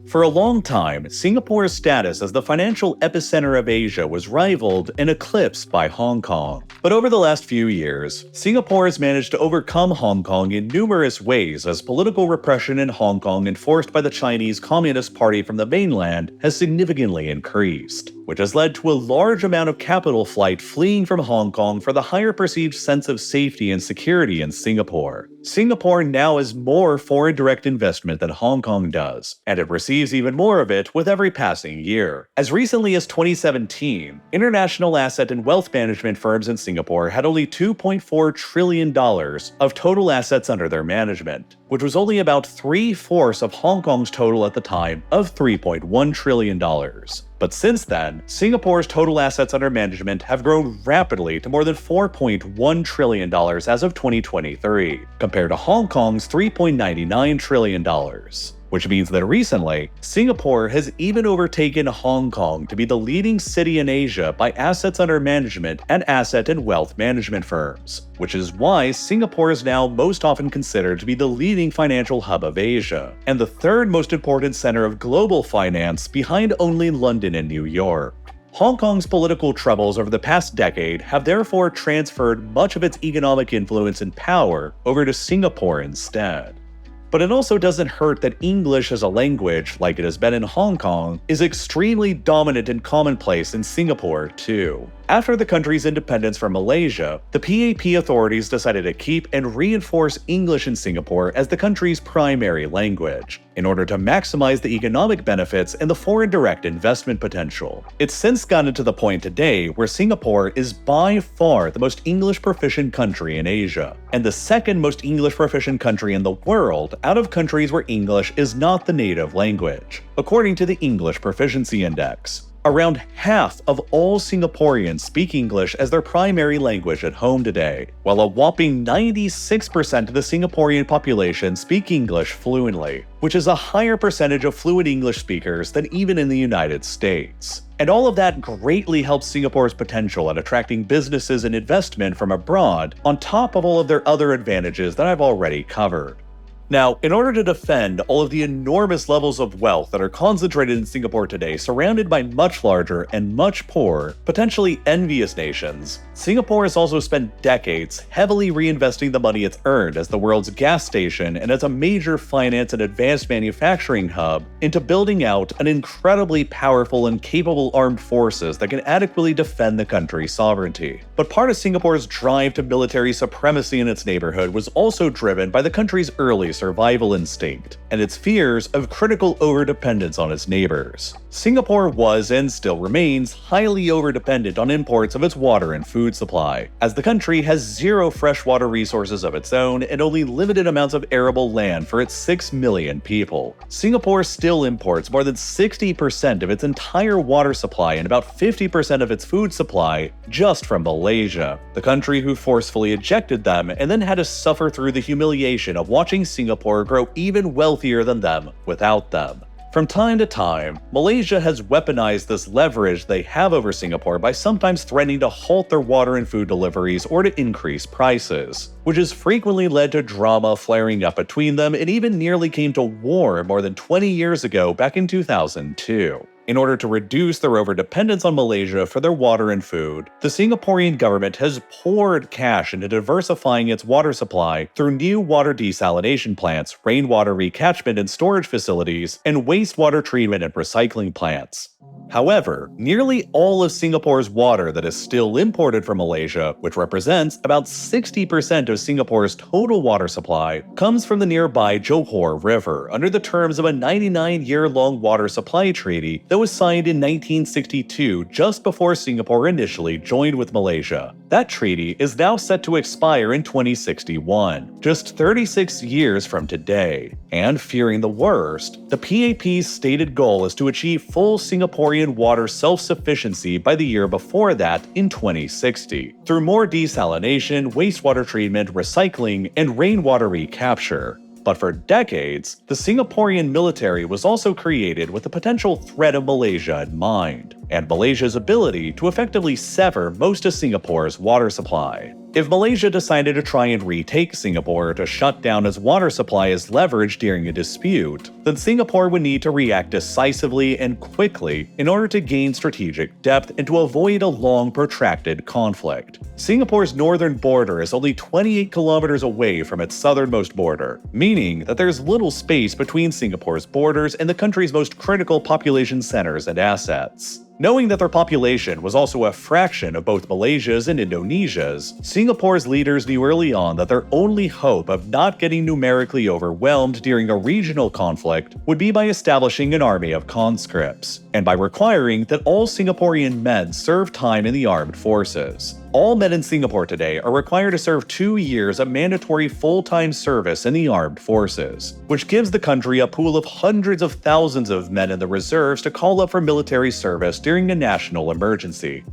For a long time, Singapore's status as the financial epicenter of Asia was rivaled and eclipsed by Hong Kong. But over the last few years, Singapore has managed to overcome Hong Kong in numerous ways as political repression in Hong Kong enforced by the Chinese Communist Party from the mainland has significantly increased, which has led to a large amount of capital flight fleeing from Hong Kong for the higher perceived sense of safety and security in Singapore. Singapore now has more foreign direct investment than Hong Kong does, and it receives even more of it with every passing year. As recently as 2017, international asset and wealth management firms in Singapore had only $2.4 trillion of total assets under their management, which was only about 3/4 of Hong Kong's total at the time of $3.1 trillion. But since then, Singapore's total assets under management have grown rapidly to more than $4.1 trillion as of 2023, compared to Hong Kong's $3.99 trillion. Which means that recently, Singapore has even overtaken Hong Kong to be the leading city in Asia by assets under management and asset and wealth management firms, which is why Singapore is now most often considered to be the leading financial hub of Asia, and the third most important center of global finance behind only London and New York. Hong Kong's political troubles over the past decade have therefore transferred much of its economic influence and power over to Singapore instead. But it also doesn't hurt that English as a language, like it has been in Hong Kong, is extremely dominant and commonplace in Singapore too. After the country's independence from Malaysia, the PAP authorities decided to keep and reinforce English in Singapore as the country's primary language, in order to maximize the economic benefits and the foreign direct investment potential. It's since gotten to the point today where Singapore is by far the most English proficient country in Asia, and the second most English proficient country in the world out of countries where English is not the native language, according to the English Proficiency Index. Around half of all Singaporeans speak English as their primary language at home today, while a whopping 96% of the Singaporean population speak English fluently, which is a higher percentage of fluent English speakers than even in the United States. And all of that greatly helps Singapore's potential at attracting businesses and investment from abroad, on top of all of their other advantages that I've already covered. Now, in order to defend all of the enormous levels of wealth that are concentrated in Singapore today, surrounded by much larger and much poorer, potentially envious nations, Singapore has also spent decades heavily reinvesting the money it's earned as the world's gas station and as a major finance and advanced manufacturing hub into building out an incredibly powerful and capable armed forces that can adequately defend the country's sovereignty. But part of Singapore's drive to military supremacy in its neighborhood was also driven by the country's early survival instinct, and its fears of critical overdependence on its neighbors. Singapore was and still remains highly overdependent on imports of its water and food supply, as the country has zero freshwater resources of its own and only limited amounts of arable land for its 6 million people. Singapore still imports more than 60% of its entire water supply and about 50% of its food supply just from Malaysia, the country who forcefully ejected them and then had to suffer through the humiliation of watching Singapore grow even wealthier than them without them. From time to time, Malaysia has weaponized this leverage they have over Singapore by sometimes threatening to halt their water and food deliveries or to increase prices, which has frequently led to drama flaring up between them and even nearly came to war more than 20 years ago back in 2002. In order to reduce their overdependence on Malaysia for their water and food, the Singaporean government has poured cash into diversifying its water supply through new water desalination plants, rainwater recatchment and storage facilities, and wastewater treatment and recycling plants. However, nearly all of Singapore's water that is still imported from Malaysia, which represents about 60% of Singapore's total water supply, comes from the nearby Johor River under the terms of a 99-year-long water supply treaty that was signed in 1962 just before Singapore initially joined with Malaysia. That treaty is now set to expire in 2061, just 36 years from today. And fearing the worst, the PAP's stated goal is to achieve full Singaporean water self-sufficiency by the year before that in 2060, through more desalination, wastewater treatment, recycling, and rainwater recapture. But for decades, the Singaporean military was also created with the potential threat of Malaysia in mind, and Malaysia's ability to effectively sever most of Singapore's water supply. If Malaysia decided to try and retake Singapore to shut down its water supply as leverage during a dispute, then Singapore would need to react decisively and quickly in order to gain strategic depth and to avoid a long, protracted conflict. Singapore's northern border is only 28 kilometers away from its southernmost border, meaning that there's little space between Singapore's borders and the country's most critical population centers and assets. Knowing that their population was also a fraction of both Malaysia's and Indonesia's, Singapore's leaders knew early on that their only hope of not getting numerically overwhelmed during a regional conflict would be by establishing an army of conscripts, and by requiring that all Singaporean men serve time in the armed forces. All men in Singapore today are required to serve 2 years of mandatory full-time service in the armed forces, which gives the country a pool of hundreds of thousands of men in the reserves to call up for military service during a national emergency.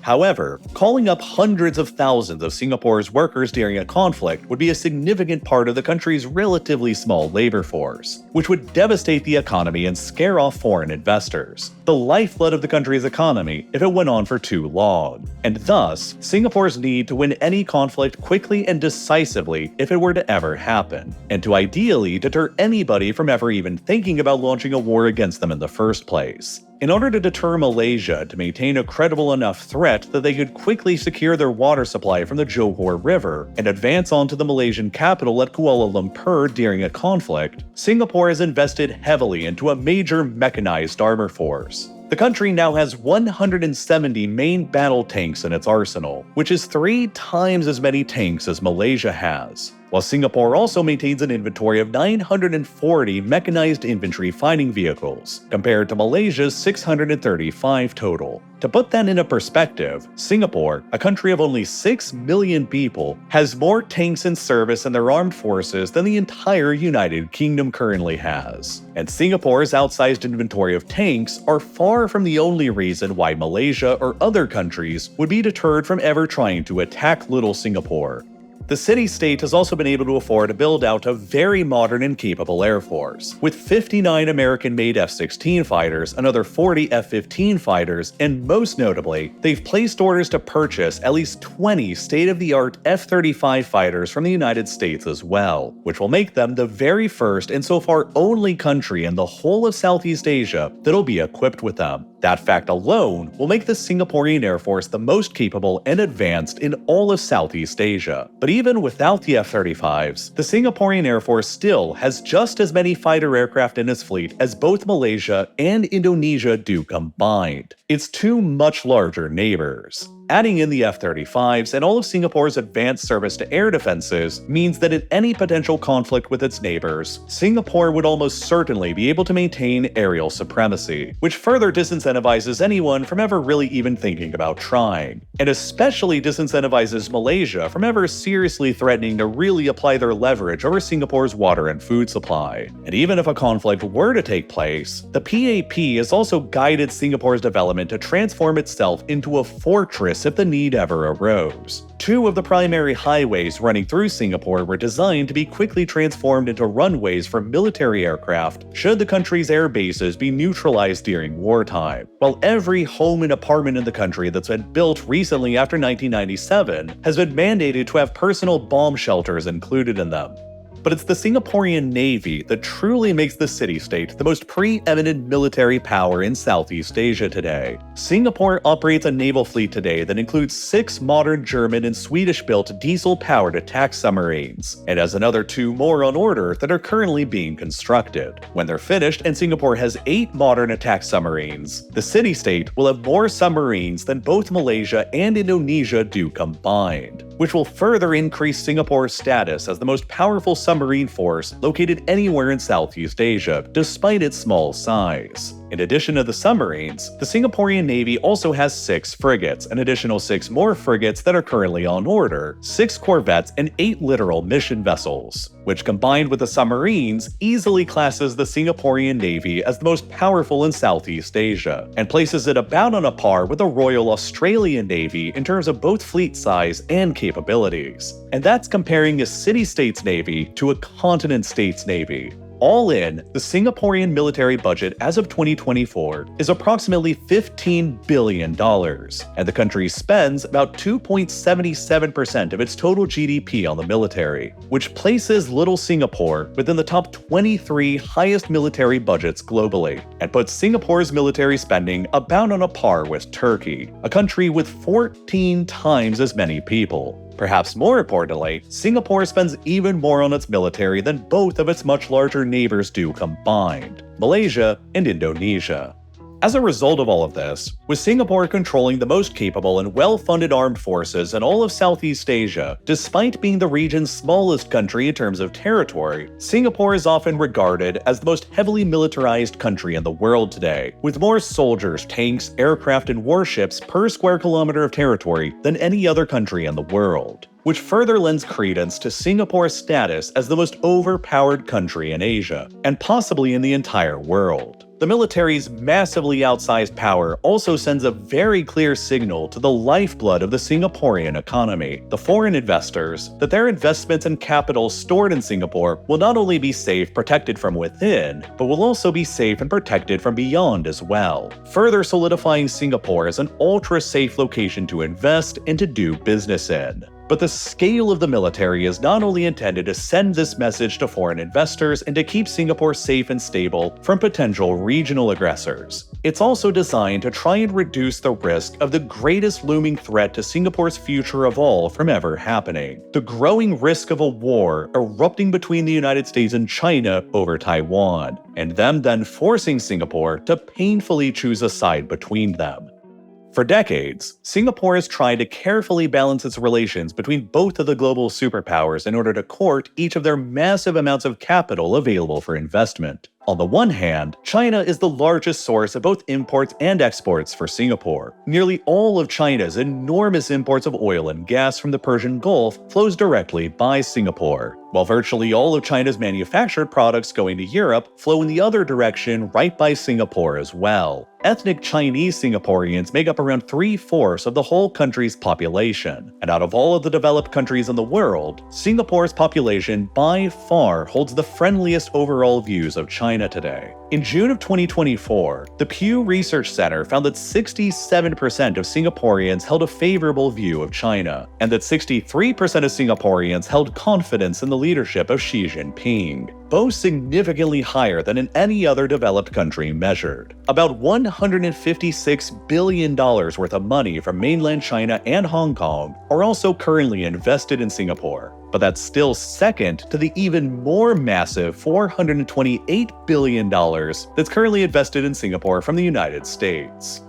However, calling up hundreds of thousands of Singapore's workers during a conflict would be a significant part of the country's relatively small labor force, which would devastate the economy and scare off foreign investors, the lifeblood of the country's economy if it went on for too long, and thus Singapore's need to win any conflict quickly and decisively if it were to ever happen, and to ideally deter anybody from ever even thinking about launching a war against them in the first place. In order to deter Malaysia to maintain a credible enough threat that they could quickly secure their water supply from the Johor River and advance onto the Malaysian capital at Kuala Lumpur during a conflict, Singapore has invested heavily into a major mechanized armor force. The country now has 170 main battle tanks in its arsenal, which is 3 times as many tanks as Malaysia has, while Singapore also maintains an inventory of 940 mechanized infantry fighting vehicles, compared to Malaysia's 635 total. To put that into perspective, Singapore, a country of only 6 million people, has more tanks in service in their armed forces than the entire United Kingdom currently has. And Singapore's outsized inventory of tanks are far from the only reason why Malaysia or other countries would be deterred from ever trying to attack little Singapore. The city-state has also been able to afford to build out a very modern and capable air force, with 59 American-made F-16 fighters, another 40 F-15 fighters, and most notably, they've placed orders to purchase at least 20 state-of-the-art F-35 fighters from the United States as well, which will make them the very first and so far only country in the whole of Southeast Asia that'll be equipped with them. That fact alone will make the Singaporean Air Force the most capable and advanced in all of Southeast Asia. But even without the F-35s, the Singaporean Air Force still has just as many fighter aircraft in its fleet as both Malaysia and Indonesia do combined. Its 2 much larger neighbors. Adding in the F-35s and all of Singapore's advanced surface-to-air defenses means that in any potential conflict with its neighbors, Singapore would almost certainly be able to maintain aerial supremacy, which further disincentivizes anyone from ever really even thinking about trying, and especially disincentivizes Malaysia from ever seriously threatening to really apply their leverage over Singapore's water and food supply. And even if a conflict were to take place, the PAP has also guided Singapore's development to transform itself into a fortress if the need ever arose. Two of the primary highways running through Singapore were designed to be quickly transformed into runways for military aircraft should the country's air bases be neutralized during wartime, while every home and apartment in the country that's been built recently after 1997 has been mandated to have personal bomb shelters included in them. But it's the Singaporean Navy that truly makes the city-state the most preeminent military power in Southeast Asia today. Singapore operates a naval fleet today that includes 6 modern German and Swedish-built diesel-powered attack submarines, and has another 2 more on order that are currently being constructed. When they're finished and Singapore has 8 modern attack submarines, the city-state will have more submarines than both Malaysia and Indonesia do combined, which will further increase Singapore's status as the most powerful submarine force located anywhere in Southeast Asia, despite its small size. In addition to the submarines, the Singaporean Navy also has 6 frigates, an additional 6 more frigates that are currently on order, 6 corvettes, and 8 littoral mission vessels, which combined with the submarines easily classes the Singaporean Navy as the most powerful in Southeast Asia, and places it about on a par with the Royal Australian Navy in terms of both fleet size and capabilities. And that's comparing a city-state's navy to a continent-state's navy. All in, the Singaporean military budget as of 2024 is approximately $15 billion, and the country spends about 2.77% of its total GDP on the military, which places Little Singapore within the top 23 highest military budgets globally, and puts Singapore's military spending about on a par with Turkey, a country with 14 times as many people. Perhaps more importantly, Singapore spends even more on its military than both of its much larger neighbors do combined, Malaysia and Indonesia. As a result of all of this, with Singapore controlling the most capable and well-funded armed forces in all of Southeast Asia, despite being the region's smallest country in terms of territory, Singapore is often regarded as the most heavily militarized country in the world today, with more soldiers, tanks, aircraft, and warships per square kilometer of territory than any other country in the world, which further lends credence to Singapore's status as the most overpowered country in Asia, and possibly in the entire world. The military's massively outsized power also sends a very clear signal to the lifeblood of the Singaporean economy, the foreign investors, that their investments and capital stored in Singapore will not only be safe, protected from within, but will also be safe and protected from beyond as well, further solidifying Singapore as an ultra-safe location to invest and to do business in. But the scale of the military is not only intended to send this message to foreign investors and to keep Singapore safe and stable from potential regional aggressors. It's also designed to try and reduce the risk of the greatest looming threat to Singapore's future of all from ever happening: the growing risk of a war erupting between the United States and China over Taiwan, and them then forcing Singapore to painfully choose a side between them. For decades, Singapore has tried to carefully balance its relations between both of the global superpowers in order to court each of their massive amounts of capital available for investment. On the one hand, China is the largest source of both imports and exports for Singapore. Nearly all of China's enormous imports of oil and gas from the Persian Gulf flows directly by Singapore, while virtually all of China's manufactured products going to Europe flow in the other direction right by Singapore as well. Ethnic Chinese Singaporeans make up around 3/4 of the whole country's population, and out of all of the developed countries in the world, Singapore's population by far holds the friendliest overall views of China today. In June of 2024, the Pew Research Center found that 67% of Singaporeans held a favorable view of China, and that 63% of Singaporeans held confidence in the leadership of Xi Jinping, both significantly higher than in any other developed country measured. About $156 billion worth of money from mainland China and Hong Kong are also currently invested in Singapore, but that's still second to the even more massive $428 billion that's currently invested in Singapore from the United States.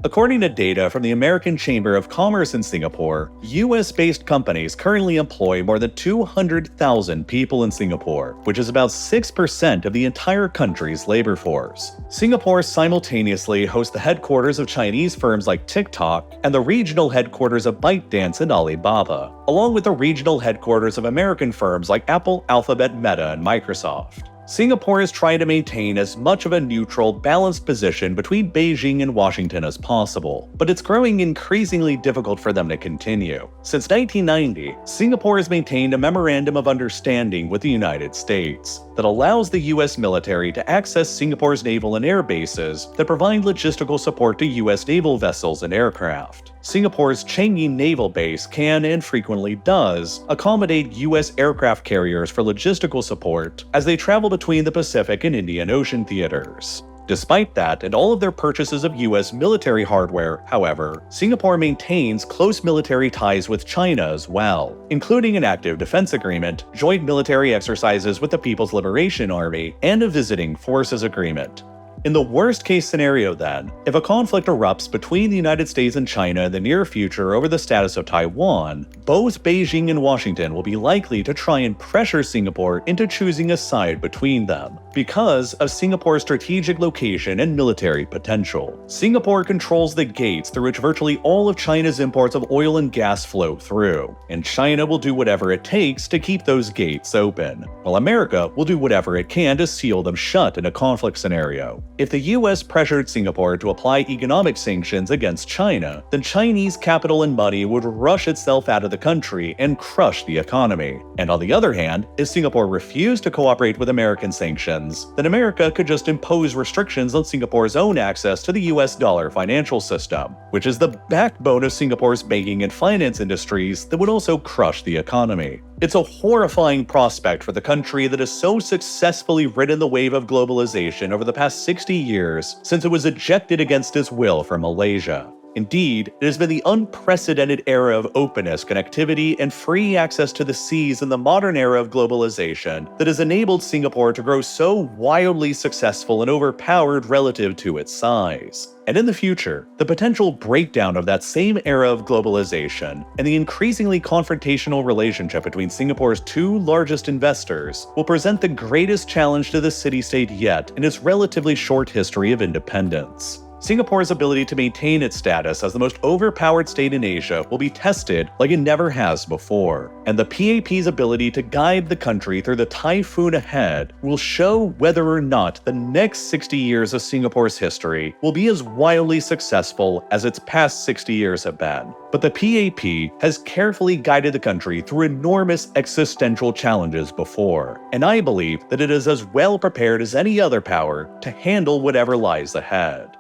According to data from the American Chamber of Commerce in Singapore, US-based companies currently employ more than 200,000 people in Singapore, which is about 6% of the entire country's labor force. Singapore simultaneously hosts the headquarters of Chinese firms like TikTok and the regional headquarters of ByteDance and Alibaba, along with the regional headquarters of American firms like Apple, Alphabet, Meta, and Microsoft. Singapore is trying to maintain as much of a neutral, balanced position between Beijing and Washington as possible, but it's growing increasingly difficult for them to continue. Since 1990, Singapore has maintained a memorandum of understanding with the United States that allows the US military to access Singapore's naval and air bases that provide logistical support to US naval vessels and aircraft. Singapore's Changi Naval Base can, and frequently does, accommodate US aircraft carriers for logistical support as they travel between the Pacific and Indian Ocean theaters. Despite that, and all of their purchases of US military hardware, however, Singapore maintains close military ties with China as well, including an active defense agreement, joint military exercises with the People's Liberation Army, and a visiting forces agreement. In the worst-case scenario then, if a conflict erupts between the United States and China in the near future over the status of Taiwan, both Beijing and Washington will be likely to try and pressure Singapore into choosing a side between them, because of Singapore's strategic location and military potential. Singapore controls the gates through which virtually all of China's imports of oil and gas flow through, and China will do whatever it takes to keep those gates open, while America will do whatever it can to seal them shut in a conflict scenario. If the US pressured Singapore to apply economic sanctions against China, then Chinese capital and money would rush itself out of the country and crush the economy. And on the other hand, if Singapore refused to cooperate with American sanctions, then America could just impose restrictions on Singapore's own access to the US dollar financial system, which is the backbone of Singapore's banking and finance industries that would also crush the economy. It's a horrifying prospect for the country that has so successfully ridden the wave of globalization over the past 60 years since it was ejected against its will from Malaysia. Indeed, it has been the unprecedented era of openness, connectivity, and free access to the seas in the modern era of globalization that has enabled Singapore to grow so wildly successful and overpowered relative to its size. And in the future, the potential breakdown of that same era of globalization and the increasingly confrontational relationship between Singapore's two largest investors will present the greatest challenge to the city-state yet in its relatively short history of independence. Singapore's ability to maintain its status as the most overpowered state in Asia will be tested like it never has before, and the PAP's ability to guide the country through the typhoon ahead will show whether or not the next 60 years of Singapore's history will be as wildly successful as its past 60 years have been. But the PAP has carefully guided the country through enormous existential challenges before, and I believe that it is as well prepared as any other power to handle whatever lies ahead.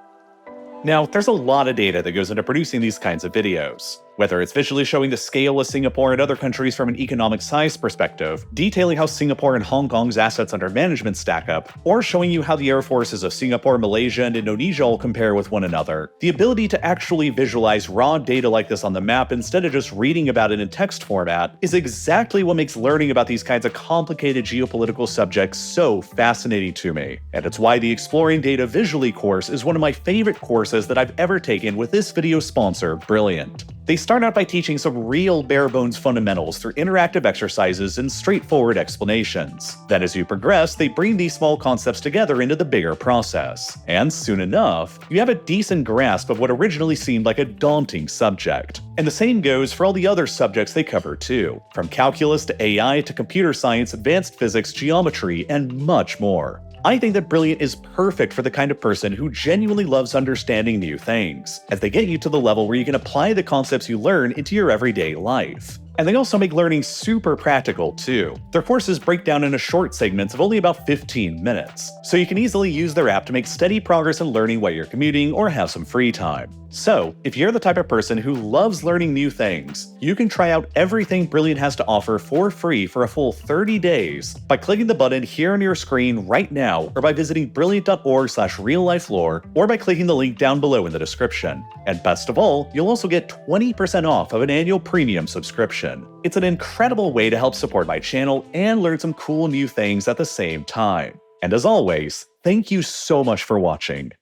Now, there's a lot of data that goes into producing these kinds of videos. Whether it's visually showing the scale of Singapore and other countries from an economic size perspective, detailing how Singapore and Hong Kong's assets under management stack up, or showing you how the air forces of Singapore, Malaysia, and Indonesia all compare with one another, the ability to actually visualize raw data like this on the map instead of just reading about it in text format is exactly what makes learning about these kinds of complicated geopolitical subjects so fascinating to me. And it's why the Exploring Data Visually course is one of my favorite courses that I've ever taken with this video sponsor, Brilliant. They start out by teaching some real bare-bones fundamentals through interactive exercises and straightforward explanations. Then as you progress, they bring these small concepts together into the bigger process. And soon enough, you have a decent grasp of what originally seemed like a daunting subject. And the same goes for all the other subjects they cover too, from calculus to AI to computer science, advanced physics, geometry, and much more. I think that Brilliant is perfect for the kind of person who genuinely loves understanding new things, as they get you to the level where you can apply the concepts you learn into your everyday life. And they also make learning super practical too. Their courses break down into short segments of only about 15 minutes, so you can easily use their app to make steady progress in learning while you're commuting or have some free time. So, if you're the type of person who loves learning new things, you can try out everything Brilliant has to offer for free for a full 30 days by clicking the button here on your screen right now, or by visiting brilliant.org/real-life-lore, or by clicking the link down below in the description. And best of all, you'll also get 20% off of an annual premium subscription. It's an incredible way to help support my channel and learn some cool new things at the same time. And as always, thank you so much for watching.